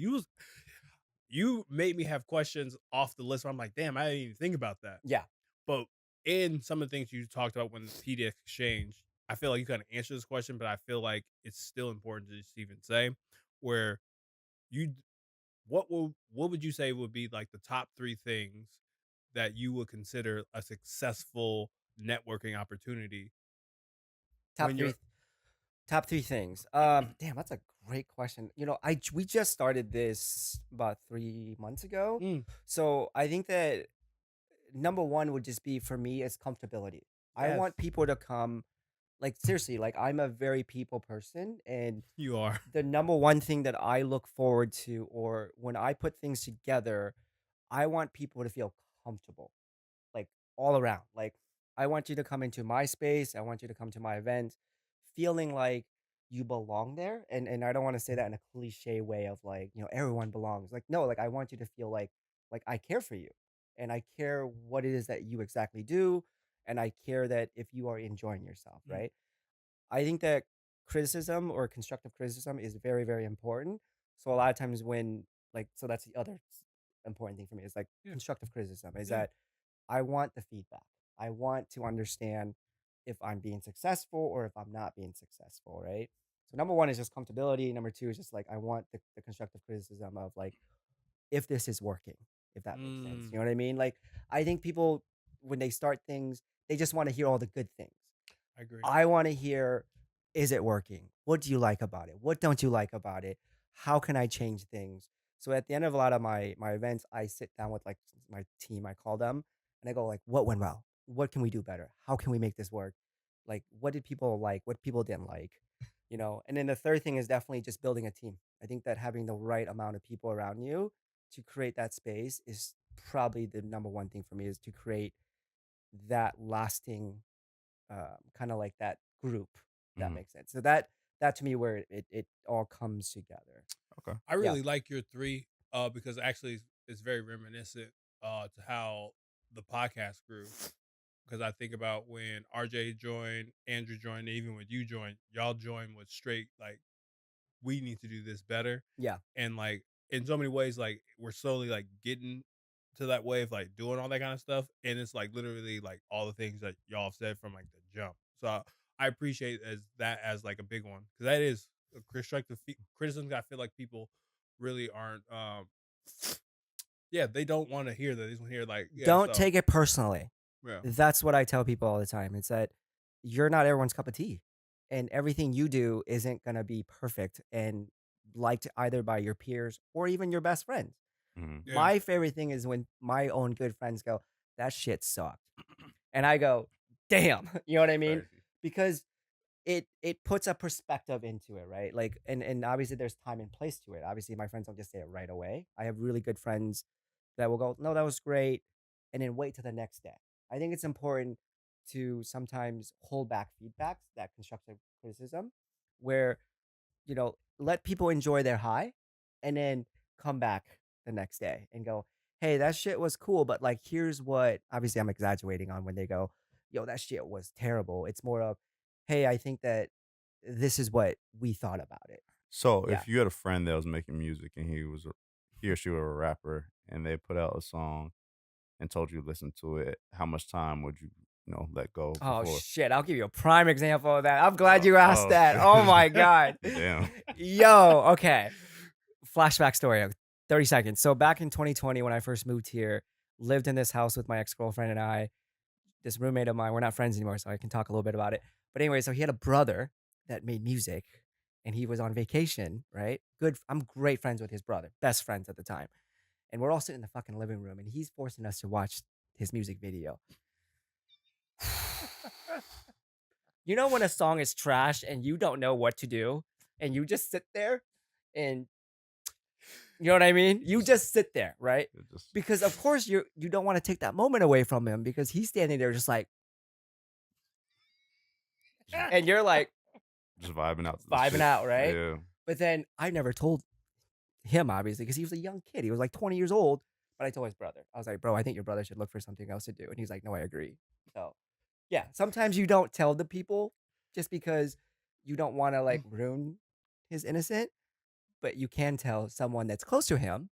You was you made me have questions off the list where I'm like, "Damn, I didn't even think about that." Yeah. But in some of the things you talked about when PD Exchange, I feel like you kinda answered this question, but I feel like it's still important to just even say, where you what would you say would be, like, the top 3 things that you would consider a successful networking opportunity Top when three you're top three things. Damn, that's a great question. We just started this about 3 months ago. Mm, So I think that number one would just be for me is comfortability. I yes, want people to come, like, seriously, like, I'm a very people person, and you are. the number one thing that I look forward to, or when I put things together, I want people to feel comfortable, like, all around. Like, I want you to come into my space. I want you to come to my event feeling like you belong there. And I don't want to say that in a cliche way of like, everyone belongs. Like, no, like, I want you to feel like I care for you, and I care what it is that you exactly do, and I care that if you are enjoying yourself, Mm, right? I think that criticism or constructive criticism is very, very important. So a lot of times so that's the other important thing for me is like yeah, constructive criticism is yeah, that I want the feedback. I want to understand if I'm being successful or if I'm not being successful, right? So number one is just comfortability. Number two is just like I want the constructive criticism of like if this is working, if that makes sense. You mm, know what I mean? Like I think people when they start things, they just want to hear all the good things. I agree. I want to hear, is it working? What do you like about it? What don't you like about it? How can I change things? So at the end of a lot of my events, I sit down with like my team, I call them, and I go like, what went well? What can we do better? How can we make this work? Like, what did people like? What people didn't like? And then the third thing is definitely just building a team. I think that having the right amount of people around you to create that space is probably the number one thing for me is to create that lasting kind of like that group, if that Mhm. makes sense. So that to me where it all comes together. Okay. I Yeah. really like your 3, because actually it's very reminiscent, to how the podcast grew. Because I think about when RJ joined, Andrew joined, and even when you joined, y'all joined with straight like, "We need to do this better," Yeah. and, like, in so many ways, like, we're slowly, like, getting to that way of, like, doing all that kinda stuff, and it's, like, literally, like, all the things that y'all have said from, like, the jump. So, I appreciate as, like, a big one because that is a constructive criticism. I feel like people really aren't, yeah, they don't wanna hear that. They just wanna hear, like, yeah, Don't so take it personally. yeah. That's what I tell people all the time. It's that you're not everyone's cup of tea. And everything you do isn't gonna be perfect and liked either by your peers or even your best friends. Mhm. Yeah. My favorite thing is when my own good friends go, that shit sucked. And I go, damn. You know what I mean? Crazy. Because it puts a perspective into it, right? Like, and obviously there's time and place to it. Obviously, my friends don't just say it right away. I have really good friends that will go, "No, that was great," and then wait till the next day. I think it's important to sometimes hold back feedbacks, that constructive criticism, where let people enjoy their high, and then come back the next day and go, "Hey, that shit was cool, but like, here's what." Obviously, I'm exaggerating on when they go, "Yo, that shit was terrible." It's more of, "Hey, I think that this is what we thought about it." So, Yeah. if you had a friend that was making music and he or she were a rapper and they put out a song and told you to listen to it, how much time would you let go Oh before? shit, I'll give you a prime example of that. I'm glad you asked Oh, that. Oh my god. damn. Yo, okay. Flashback story of 30 seconds. So back in 2020 when I first moved here, lived in this house with my ex-girlfriend and I, this roommate of mine, we're not friends anymore, so I can talk a little bit about it. But anyway, so he had a brother that made music and he was on vacation, right? I'm great friends with his brother, best friends at the time. And we're all sitting in the fucking living room and he's forcing us to watch his music video. You know when a song is trash and you don't know what to do and you just sit there and you know what I mean? You just sit there, right? It just Because of course you don't want to take that moment away from him because he's standing there just like just and you're like just vibing out to the vibing shit. out, right? Yeah. But then I never told him obviously because he was a young kid. He was like 20 years old. But I told his brother. I was like, bro, I think your brother should look for something else to do. And he's like, no, I agree. So yeah, sometimes you don't tell the people just because you don't want to like ruin his innocent. but you can tell someone that's close to him